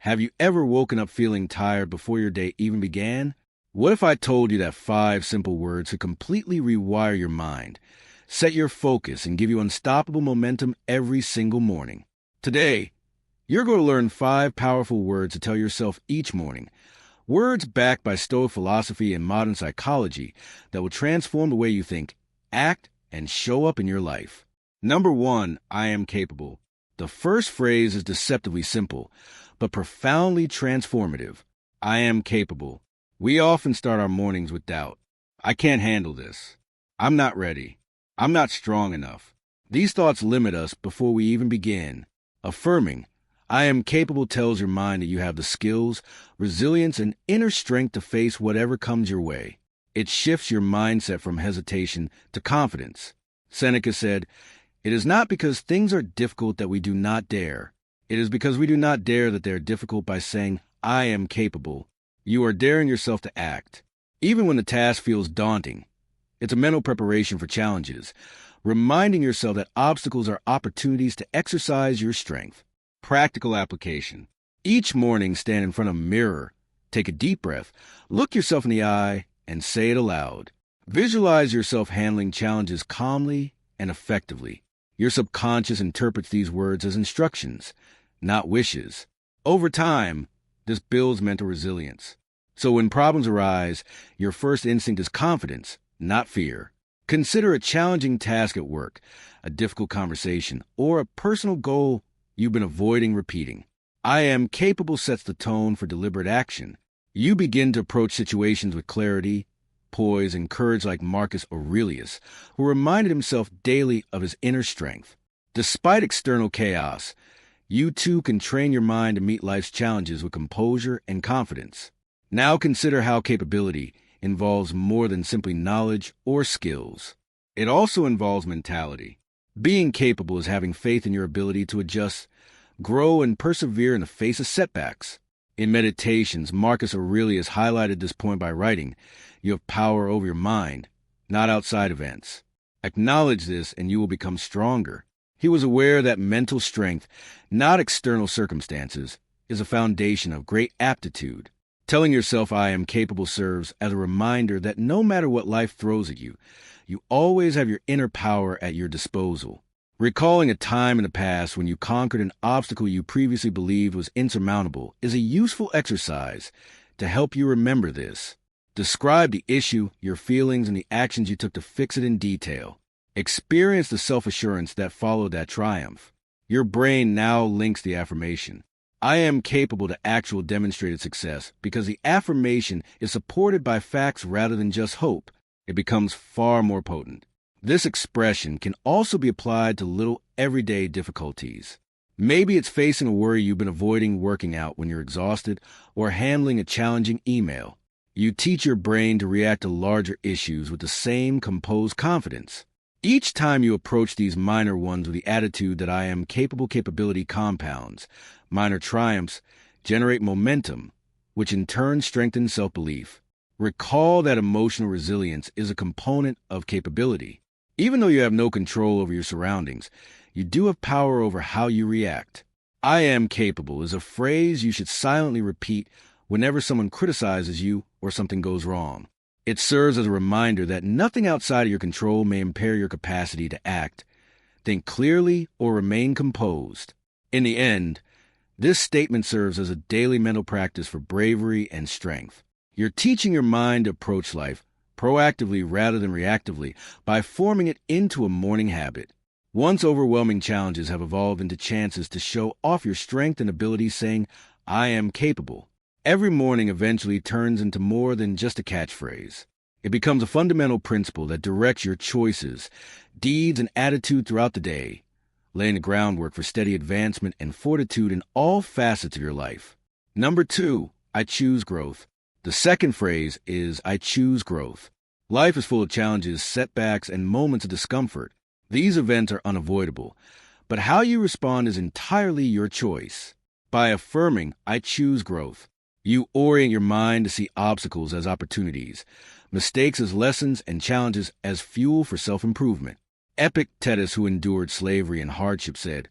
Have you ever woken up feeling tired before your day even began? What if I told you that 5 simple words could completely rewire your mind, set your focus, and give you unstoppable momentum every single morning? Today, you're going to learn 5 powerful words to tell yourself each morning. Words backed by Stoic philosophy and modern psychology that will transform the way you think, act, and show up in your life. Number 1, I am capable. The first phrase is deceptively simple, but profoundly transformative. I am capable. We often start our mornings with doubt. I can't handle this. I'm not ready. I'm not strong enough. These thoughts limit us before we even begin. Affirming, I am capable tells your mind that you have the skills, resilience, and inner strength to face whatever comes your way. It shifts your mindset from hesitation to confidence. Seneca said, "It is not because things are difficult that we do not dare. It is because we do not dare that they are difficult by saying, I am capable." You are daring yourself to act, even when the task feels daunting. It's a mental preparation for challenges, reminding yourself that obstacles are opportunities to exercise your strength. Practical application. Each morning, stand in front of a mirror, take a deep breath, look yourself in the eye, and say it aloud. Visualize yourself handling challenges calmly and effectively. Your subconscious interprets these words as instructions, not wishes. Over time, this builds mental resilience. So when problems arise, your first instinct is confidence, not fear. Consider a challenging task at work, a difficult conversation, or a personal goal you've been avoiding repeating. I am capable sets the tone for deliberate action. You begin to approach situations with clarity, poise, and courage like Marcus Aurelius, who reminded himself daily of his inner strength. Despite external chaos, you too can train your mind to meet life's challenges with composure and confidence. Now consider how capability involves more than simply knowledge or skills. It also involves mentality. Being capable is having faith in your ability to adjust, grow, and persevere in the face of setbacks. In Meditations, Marcus Aurelius highlighted this point by writing, "You have power over your mind, not outside events. Acknowledge this and you will become stronger." He was aware that mental strength, not external circumstances, is a foundation of great aptitude. Telling yourself I am capable serves as a reminder that no matter what life throws at you, you always have your inner power at your disposal. Recalling a time in the past when you conquered an obstacle you previously believed was insurmountable is a useful exercise to help you remember this. Describe the issue, your feelings, and the actions you took to fix it in detail. Experience the self-assurance that followed that triumph. Your brain now links the affirmation, I am capable, to actual demonstrated success because the affirmation is supported by facts rather than just hope. It becomes far more potent. This expression can also be applied to little everyday difficulties. Maybe it's facing a worry you've been avoiding working out when you're exhausted or handling a challenging email. You teach your brain to react to larger issues with the same composed confidence. Each time you approach these minor ones with the attitude that I am capable, capability compounds, minor triumphs generate momentum, which in turn strengthens self-belief. Recall that emotional resilience is a component of capability. Even though you have no control over your surroundings, you do have power over how you react. I am capable is a phrase you should silently repeat whenever someone criticizes you or something goes wrong. It serves as a reminder that nothing outside of your control may impair your capacity to act, think clearly, or remain composed. In the end, this statement serves as a daily mental practice for bravery and strength. You're teaching your mind to approach life proactively rather than reactively by forming it into a morning habit. Once overwhelming challenges have evolved into chances to show off your strength and ability, saying, I am capable. Every morning eventually turns into more than just a catchphrase. It becomes a fundamental principle that directs your choices, deeds, and attitude throughout the day, laying the groundwork for steady advancement and fortitude in all facets of your life. Number 2, I choose growth. The second phrase is I choose growth. Life is full of challenges, setbacks, and moments of discomfort. These events are unavoidable, but how you respond is entirely your choice. By affirming, I choose growth, you orient your mind to see obstacles as opportunities, mistakes as lessons, and challenges as fuel for self-improvement. Epictetus, who endured slavery and hardship, said,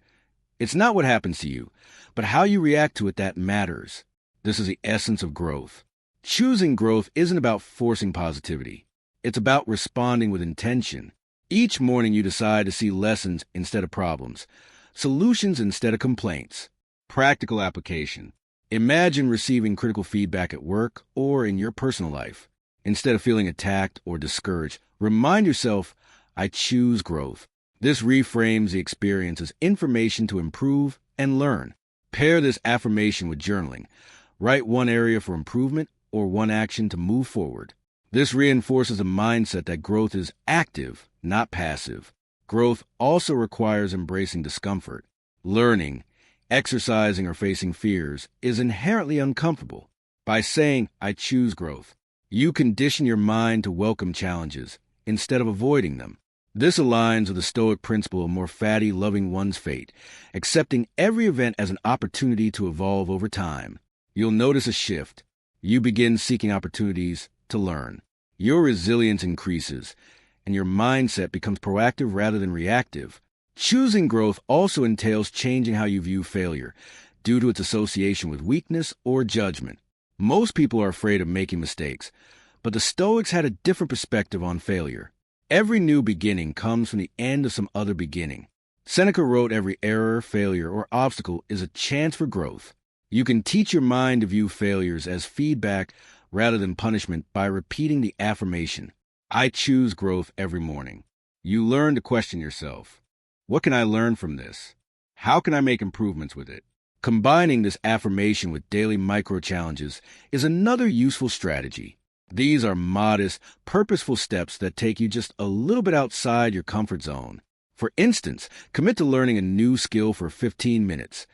It's not what happens to you, but how you react to it that matters. This is the essence of growth. Choosing growth isn't about forcing positivity. It's about responding with intention. Each morning you decide to see lessons instead of problems, solutions instead of complaints. Practical application. Imagine receiving critical feedback at work or in your personal life. Instead of feeling attacked or discouraged, remind yourself, I choose growth. This reframes the experience as information to improve and learn. Pair this affirmation with journaling. Write one area for improvement or one action to move forward. This reinforces a mindset that growth is active, not passive. Growth also requires embracing discomfort. Learning, exercising, or facing fears is inherently uncomfortable. By saying, I choose growth, you condition your mind to welcome challenges instead of avoiding them. This aligns with the Stoic principle of more fatty loving one's fate, accepting every event as an opportunity to evolve over time. You'll notice a shift. You begin seeking opportunities to learn. Your resilience increases, and your mindset becomes proactive rather than reactive. Choosing growth also entails changing how you view failure, due to its association with weakness or judgment. Most people are afraid of making mistakes, but the Stoics had a different perspective on failure. Every new beginning comes from the end of some other beginning. Seneca wrote every error, failure, or obstacle is a chance for growth. You can teach your mind to view failures as feedback rather than punishment by repeating the affirmation, I choose growth every morning. You learn to question yourself. What can I learn from this? How can I make improvements with it? Combining this affirmation with daily micro-challenges is another useful strategy. These are modest, purposeful steps that take you just a little bit outside your comfort zone. For instance, commit to learning a new skill for 15 minutes.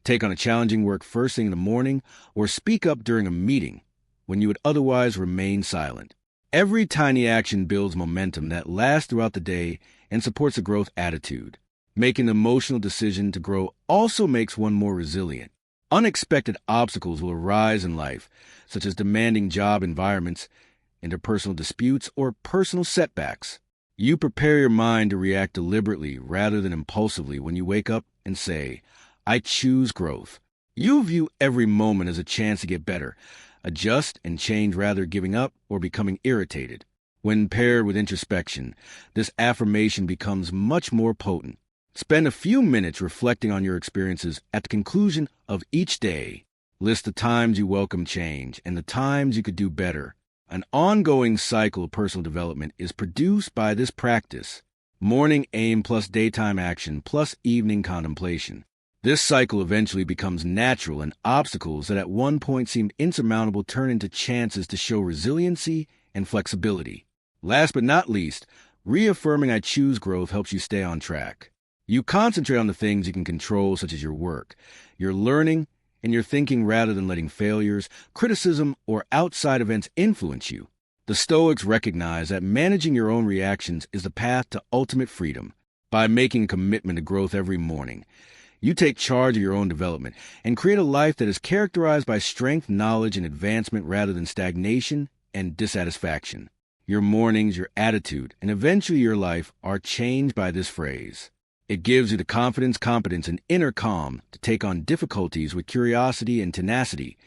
Take on a challenging work first thing in the morning, or speak up during a meeting when you would otherwise remain silent. Every tiny action builds momentum that lasts throughout the day and supports a growth attitude. Making an emotional decision to grow also makes one more resilient. Unexpected obstacles will arise in life, such as demanding job environments, interpersonal disputes, or personal setbacks. You prepare your mind to react deliberately rather than impulsively when you wake up and say, I choose growth. You view every moment as a chance to get better, adjust and change rather than giving up or becoming irritated. When paired with introspection, this affirmation becomes much more potent. Spend a few minutes reflecting on your experiences at the conclusion of each day. List the times you welcome change and the times you could do better. An ongoing cycle of personal development is produced by this practice. Morning aim plus daytime action plus evening contemplation. This cycle eventually becomes natural, and obstacles that at one point seemed insurmountable turn into chances to show resiliency and flexibility. Last but not least, reaffirming I choose growth helps you stay on track. You concentrate on the things you can control, such as your work, your learning, and your thinking rather than letting failures, criticism, or outside events influence you. The Stoics recognize that managing your own reactions is the path to ultimate freedom. By making a commitment to growth every morning, you take charge of your own development and create a life that is characterized by strength, knowledge, and advancement rather than stagnation and dissatisfaction. Your mornings, your attitude, and eventually your life are changed by this phrase. It gives you the confidence, competence, and inner calm to take on difficulties with curiosity and tenacity,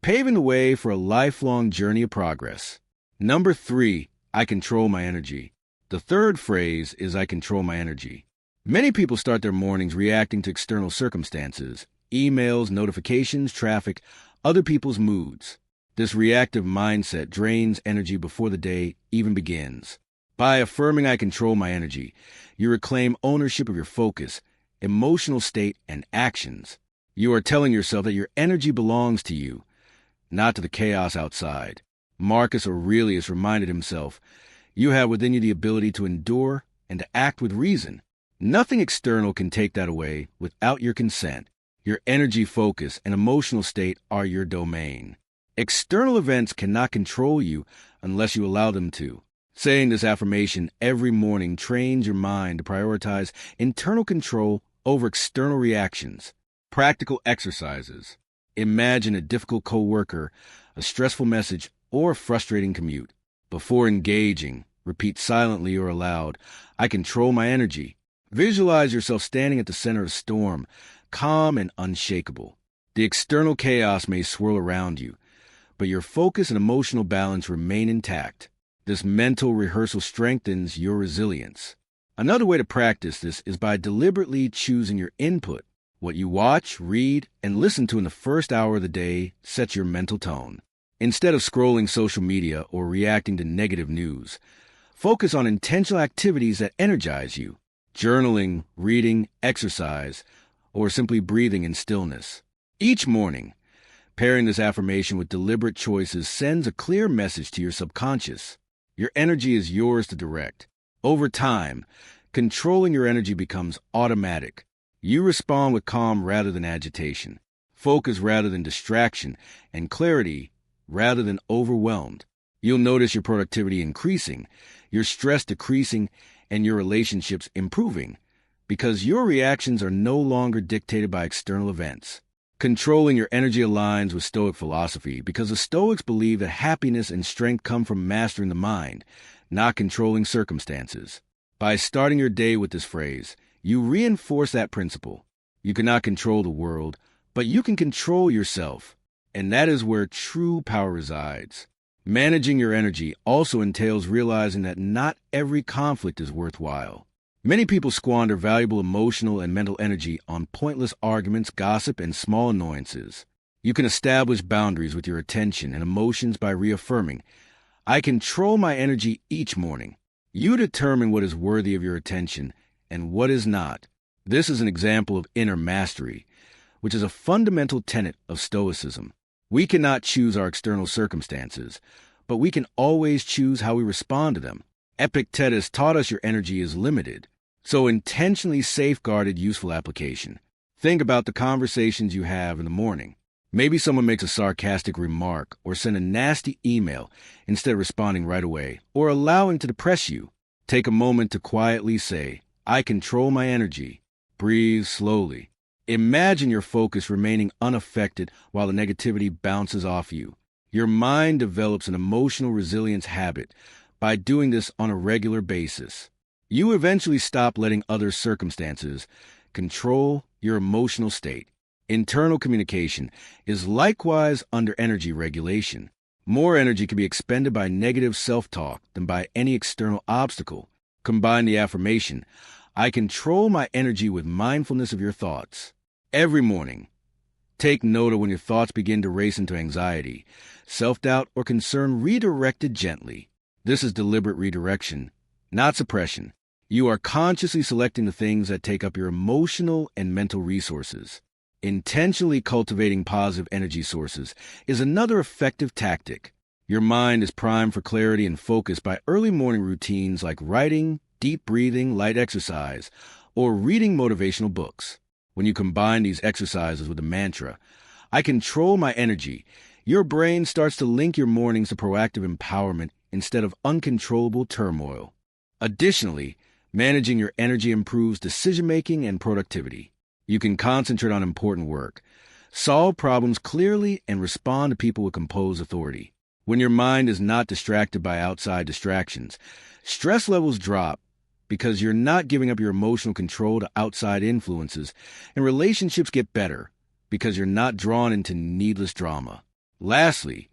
paving the way for a lifelong journey of progress. Number 3, I control my energy. The third phrase is I control my energy. Many people start their mornings reacting to external circumstances, emails, notifications, traffic, other people's moods. This reactive mindset drains energy before the day even begins. By affirming I control my energy, you reclaim ownership of your focus, emotional state, and actions. You are telling yourself that your energy belongs to you, not to the chaos outside. Marcus Aurelius reminded himself, you have within you the ability to endure and to act with reason. Nothing external can take that away without your consent. Your energy, focus, and emotional state are your domain. External events cannot control you unless you allow them to. Saying this affirmation every morning trains your mind to prioritize internal control over external reactions. Practical exercises. Imagine a difficult coworker, a stressful message, or a frustrating commute. Before engaging, repeat silently or aloud, I control my energy. Visualize yourself standing at the center of a storm, calm and unshakable. The external chaos may swirl around you, but your focus and emotional balance remain intact. This mental rehearsal strengthens your resilience. Another way to practice this is by deliberately choosing your input. What you watch, read, and listen to in the first hour of the day sets your mental tone. Instead of scrolling social media or reacting to negative news, focus on intentional activities that energize you. Journaling, reading, exercise, or simply breathing in stillness. Each morning, pairing this affirmation with deliberate choices sends a clear message to your subconscious. Your energy is yours to direct. Over time, controlling your energy becomes automatic. You respond with calm rather than agitation, focus rather than distraction, and clarity rather than overwhelmed. You'll notice your productivity increasing, your stress decreasing, and your relationships improving, because your reactions are no longer dictated by external events. Controlling your energy aligns with Stoic philosophy because the Stoics believe that happiness and strength come from mastering the mind, not controlling circumstances. By starting your day with this phrase, you reinforce that principle. You cannot control the world, but you can control yourself, and that is where true power resides. Managing your energy also entails realizing that not every conflict is worthwhile. Many people squander valuable emotional and mental energy on pointless arguments, gossip, and small annoyances. You can establish boundaries with your attention and emotions by reaffirming, I control my energy each morning. You determine what is worthy of your attention and what is not. This is an example of inner mastery, which is a fundamental tenet of Stoicism. We cannot choose our external circumstances, but we can always choose how we respond to them. Epictetus taught us your energy is limited, so intentionally safeguarded useful application. Think about the conversations you have in the morning. Maybe someone makes a sarcastic remark or send a nasty email instead of responding right away or allowing to depress you. Take a moment to quietly say, I control my energy. Breathe slowly. Imagine your focus remaining unaffected while the negativity bounces off you. Your mind develops an emotional resilience habit by doing this on a regular basis. You eventually stop letting other circumstances control your emotional state. Internal communication is likewise under energy regulation. More energy can be expended by negative self-talk than by any external obstacle. Combine the affirmation, I control my energy with mindfulness of your thoughts. Every morning, take note of when your thoughts begin to race into anxiety, self-doubt, or concern. Redirected gently. This is deliberate redirection, not suppression. You are consciously selecting the things that take up your emotional and mental resources. Intentionally cultivating positive energy sources is another effective tactic. Your mind is primed for clarity and focus by early morning routines like writing, deep breathing, light exercise, or reading motivational books. When you combine these exercises with the mantra, I control my energy, your brain starts to link your mornings to proactive empowerment instead of uncontrollable turmoil. Additionally, managing your energy improves decision-making and productivity. You can concentrate on important work, solve problems clearly, and respond to people with composed authority. When your mind is not distracted by outside distractions, stress levels drop because you're not giving up your emotional control to outside influences, and relationships get better because you're not drawn into needless drama. Lastly,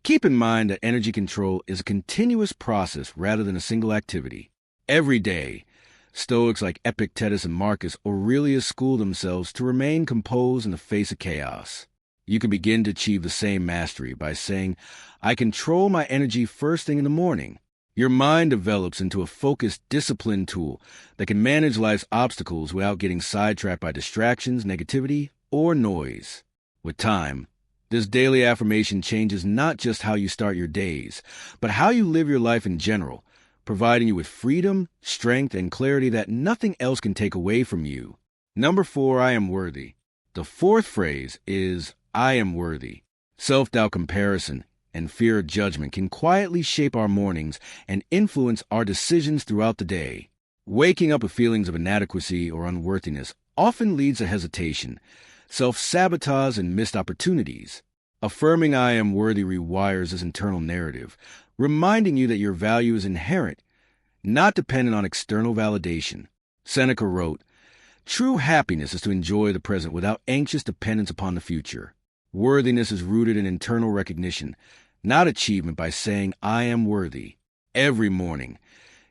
keep in mind that energy control is a continuous process rather than a single activity. Every day, Stoics like Epictetus and Marcus Aurelius school themselves to remain composed in the face of chaos. You can begin to achieve the same mastery by saying, I control my energy first thing in the morning. Your mind develops into a focused, disciplined tool that can manage life's obstacles without getting sidetracked by distractions, negativity, or noise. With time, this daily affirmation changes not just how you start your days, but how you live your life in general, providing you with freedom, strength, and clarity that nothing else can take away from you. Number 4, I am worthy. The fourth phrase is, I am worthy. Self-doubt, comparison, and fear of judgment can quietly shape our mornings and influence our decisions throughout the day. Waking up with feelings of inadequacy or unworthiness often leads to hesitation, self-sabotage, and missed opportunities. Affirming I am worthy rewires this internal narrative, reminding you that your value is inherent, not dependent on external validation. Seneca wrote, "True happiness is to enjoy the present without anxious dependence upon the future. Worthiness is rooted in internal recognition, not achievement by saying, 'I am worthy.' Every morning,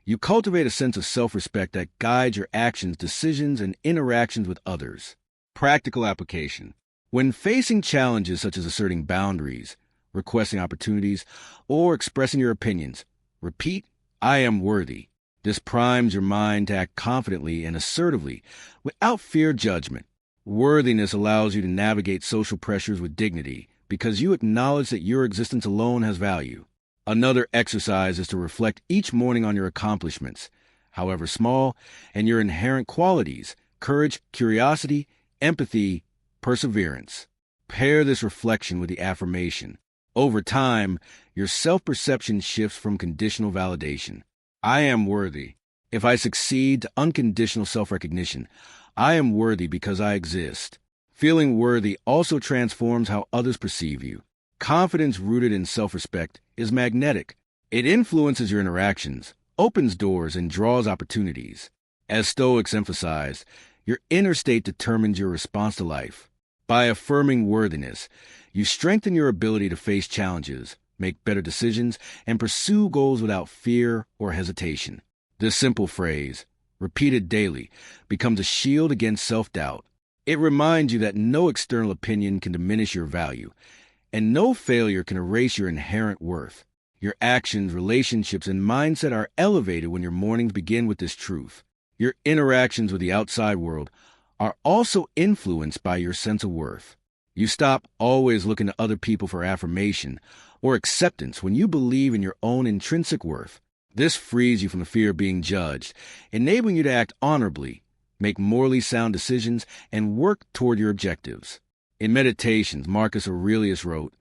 you cultivate a sense of self-respect that guides your actions, decisions, and interactions with others." Practical application. When facing challenges such as asserting boundaries, requesting opportunities, or expressing your opinions, repeat, "I am worthy." This primes your mind to act confidently and assertively without fear of judgment. Worthiness allows you to navigate social pressures with dignity because you acknowledge that your existence alone has value. Another exercise is to reflect each morning on your accomplishments, however small, and your inherent qualities: courage, curiosity, empathy, perseverance. Pair this reflection with the affirmation. Over time, your self-perception shifts from conditional validation, "I am worthy," if I succeed, to unconditional self-recognition, "I am worthy because I exist." Feeling worthy also transforms how others perceive you. Confidence rooted in self-respect is magnetic. It influences your interactions, opens doors, and draws opportunities. As Stoics emphasized, your inner state determines your response to life. By affirming worthiness, you strengthen your ability to face challenges, make better decisions, and pursue goals without fear or hesitation. This simple phrase, repeated daily, becomes a shield against self-doubt. It reminds you that no external opinion can diminish your value, and no failure can erase your inherent worth. Your actions, relationships, and mindset are elevated when your mornings begin with this truth. Your interactions with the outside world are also influenced by your sense of worth. You stop always looking to other people for affirmation or acceptance when you believe in your own intrinsic worth. This frees you from the fear of being judged, enabling you to act honorably, make morally sound decisions, and work toward your objectives. In Meditations, Marcus Aurelius wrote,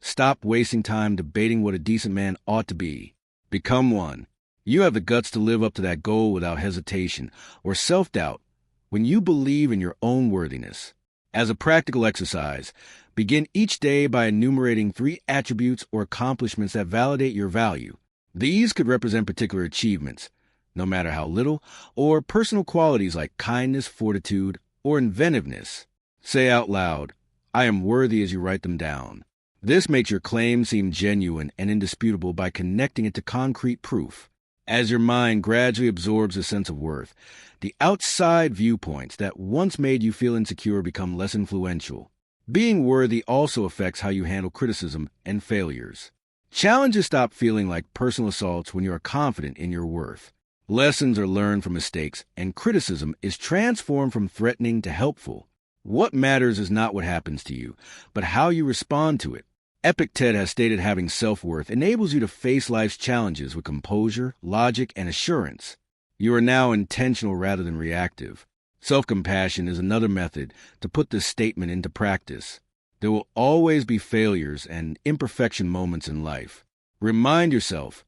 "Stop wasting time debating what a decent man ought to be. Become one. You have the guts to live up to that goal without hesitation or self-doubt when you believe in your own worthiness." As a practical exercise, begin each day by enumerating 3 attributes or accomplishments that validate your value. These could represent particular achievements, no matter how little, or personal qualities like kindness, fortitude, or inventiveness. Say out loud, "I am worthy," as you write them down. This makes your claim seem genuine and indisputable by connecting it to concrete proof. As your mind gradually absorbs a sense of worth, the outside viewpoints that once made you feel insecure become less influential. Being worthy also affects how you handle criticism and failures. Challenges stop feeling like personal assaults when you are confident in your worth. Lessons are learned from mistakes, and criticism is transformed from threatening to helpful. What matters is not what happens to you, but how you respond to it. Epictetus has stated having self-worth enables you to face life's challenges with composure, logic, and assurance. You are now intentional rather than reactive. Self-compassion is another method to put this statement into practice. There will always be failures and imperfection moments in life. Remind yourself,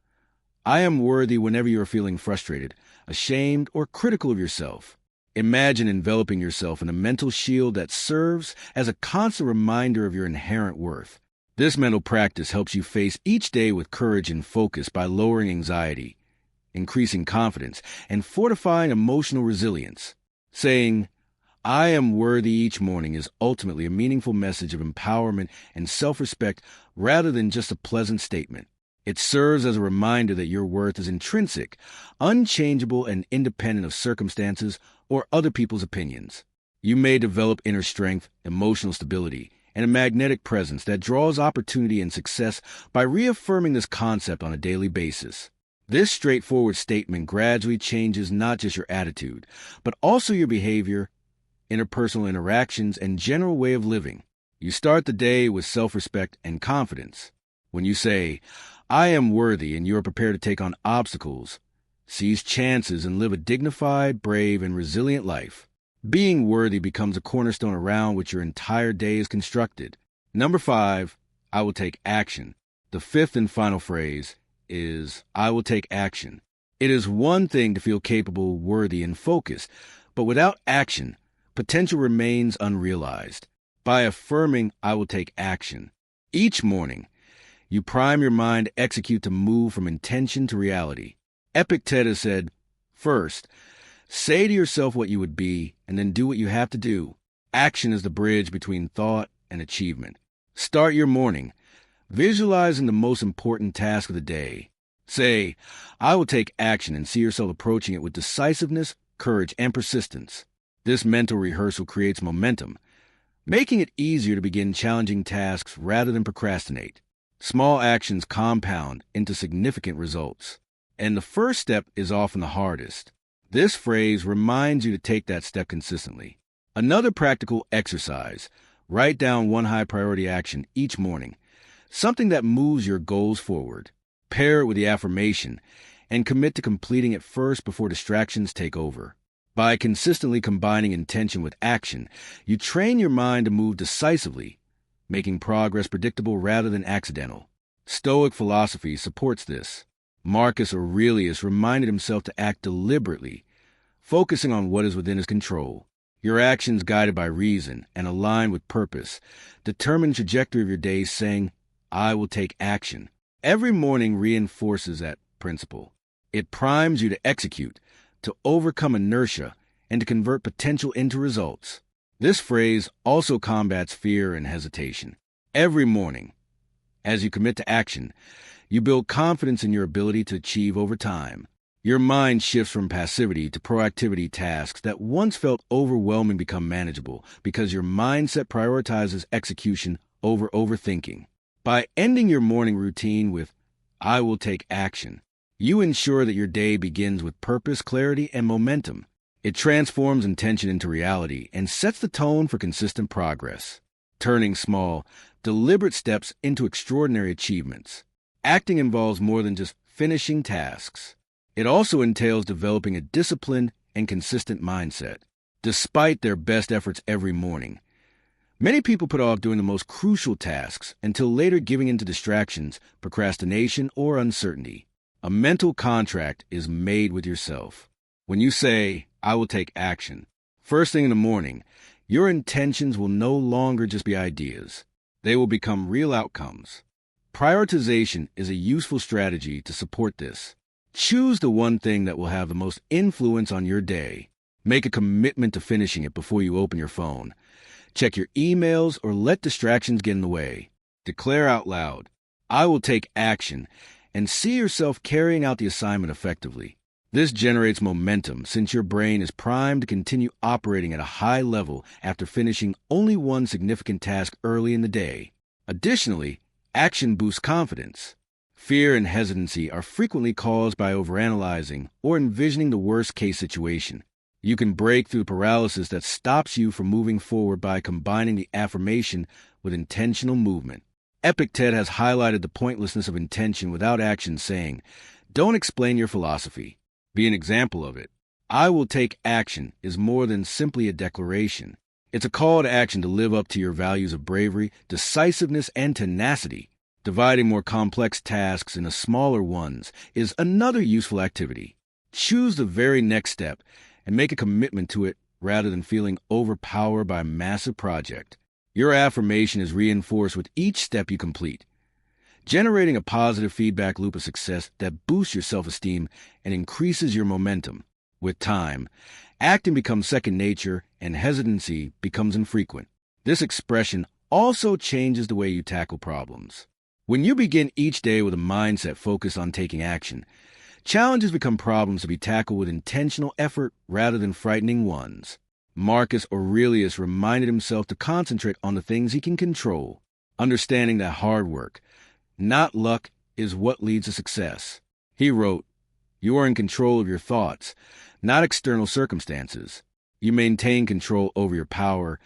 "I am worthy," whenever you are feeling frustrated, ashamed, or critical of yourself. Imagine enveloping yourself in a mental shield that serves as a constant reminder of your inherent worth. This mental practice helps you face each day with courage and focus by lowering anxiety, increasing confidence, and fortifying emotional resilience. Saying, "I am worthy" each morning is ultimately a meaningful message of empowerment and self-respect rather than just a pleasant statement. It serves as a reminder that your worth is intrinsic, unchangeable, and independent of circumstances or other people's opinions. You may develop inner strength, emotional stability, and a magnetic presence that draws opportunity and success by reaffirming this concept on a daily basis. This straightforward statement gradually changes not just your attitude, but also your behavior, interpersonal interactions, and general way of living. You start the day with self-respect and confidence. When you say, "I am worthy," and you are prepared to take on obstacles, seize chances, and live a dignified, brave, and resilient life. Being worthy becomes a cornerstone around which your entire day is constructed. Number 5, I will take action. The 5th and final phrase is, "I will take action." It is one thing to feel capable, worthy, and focused, but without action, potential remains unrealized. By affirming, "I will take action," each morning, you prime your mind to execute, to move from intention to reality. Epictetus said, "First, Say to yourself what you would be, and then do what you have to do. Action is the bridge between thought and achievement. Start your morning, visualizing the most important task of the day. Say, I will take action, and see yourself approaching it with decisiveness, courage, and persistence. This mental rehearsal creates momentum, making it easier to begin challenging tasks rather than procrastinate. Small actions compound into significant results, and the first step is often the hardest. This phrase reminds you to take that step consistently. Another practical exercise: write down one high-priority action each morning, something that moves your goals forward. Pair it with the affirmation, and commit to completing it first before distractions take over. By consistently combining intention with action, you train your mind to move decisively, making progress predictable rather than accidental. Stoic philosophy supports this. Marcus Aurelius reminded himself to act deliberately, focusing on what is within his control. Your actions, guided by reason and aligned with purpose, determine the trajectory of your day, saying, I will take action. Every morning reinforces that principle. It primes you to execute, to overcome inertia, and to convert potential into results. This phrase also combats fear and hesitation. Every morning, as you commit to action, you build confidence in your ability to achieve over time. Your mind shifts from passivity to proactivity. Tasks that once felt overwhelming become manageable because your mindset prioritizes execution over overthinking. By ending your morning routine with, I will take action, you ensure that your day begins with purpose, clarity, and momentum. It transforms intention into reality and sets the tone for consistent progress, turning small, deliberate steps into extraordinary achievements. Acting involves more than just finishing tasks. It also entails developing a disciplined and consistent mindset. Despite their best efforts every morning, many people put off doing the most crucial tasks until later, giving in to distractions, procrastination, or uncertainty. A mental contract is made with yourself. When you say, I will take action, first thing in the morning, your intentions will no longer just be ideas. They will become real outcomes. Prioritization is a useful strategy to support this. Choose the one thing that will have the most influence on your day. Make a commitment to finishing it before you open your phone. Check your emails or let distractions get in the way. Declare out loud, I will take action, and see yourself carrying out the assignment effectively. This generates momentum since your brain is primed to continue operating at a high level after finishing only one significant task early in the day. Additionally, action boosts confidence. Fear and hesitancy are frequently caused by overanalyzing or envisioning the worst-case situation. You can break through the paralysis that stops you from moving forward by combining the affirmation with intentional movement. Epictetus has highlighted the pointlessness of intention without action, saying, don't explain your philosophy. Be an example of it. I will take action is more than simply a declaration. It's a call to action to live up to your values of bravery, decisiveness, and tenacity. Dividing more complex tasks into smaller ones is another useful activity. Choose the very next step and make a commitment to it rather than feeling overpowered by a massive project. Your affirmation is reinforced with each step you complete, generating a positive feedback loop of success that boosts your self-esteem and increases your momentum. With time, acting becomes second nature and hesitancy becomes infrequent. This expression also changes the way you tackle problems. When you begin each day with a mindset focused on taking action, challenges become problems to be tackled with intentional effort rather than frightening ones. Marcus Aurelius reminded himself to concentrate on the things he can control, understanding that hard work, not luck, is what leads to success. He wrote, you are in control of your thoughts, not external circumstances. You maintain control over your power,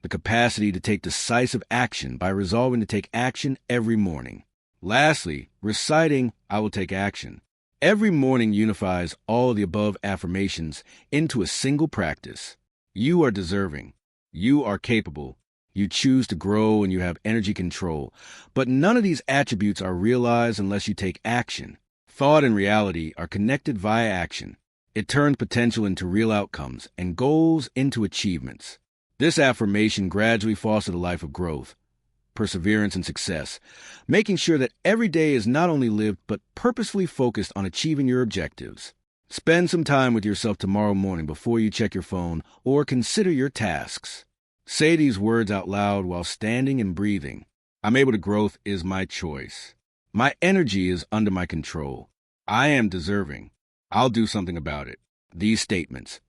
the capacity to take decisive action by resolving to take action every morning. Lastly, reciting, I will take action. Every morning unifies all of the above affirmations into a single practice. You are deserving. You are capable. You choose to grow and you have energy control. But none of these attributes are realized unless you take action. Thought and reality are connected via action. It turns potential into real outcomes and goals into achievements. This affirmation gradually fosters a life of growth, perseverance, and success, making sure that every day is not only lived but purposefully focused on achieving your objectives. Spend some time with yourself tomorrow morning before you check your phone or consider your tasks. Say these words out loud while standing and breathing. I'm able to growth is my choice. My energy is under my control. I am deserving. I'll do something about it. These statements,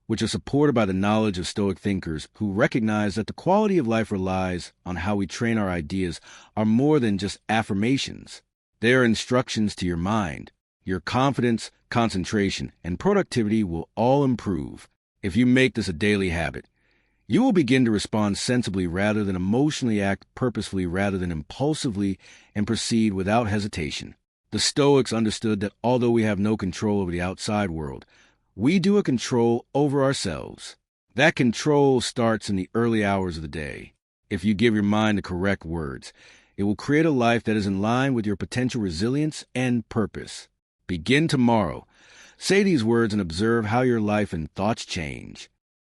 which are supported by the knowledge of Stoic thinkers who recognize that the quality of life relies on how we train our ideas, are more than just affirmations. They are instructions to your mind. Your confidence, concentration, and productivity will all improve if you make this a daily habit. You will begin to respond sensibly rather than emotionally, act purposefully rather than impulsively, and proceed without hesitation. The Stoics understood that although we have no control over the outside world, we do have control over ourselves. That control starts in the early hours of the day. If you give your mind the correct words, it will create a life that is in line with your potential resilience and purpose. Begin tomorrow. Say these words and observe how your life and thoughts change.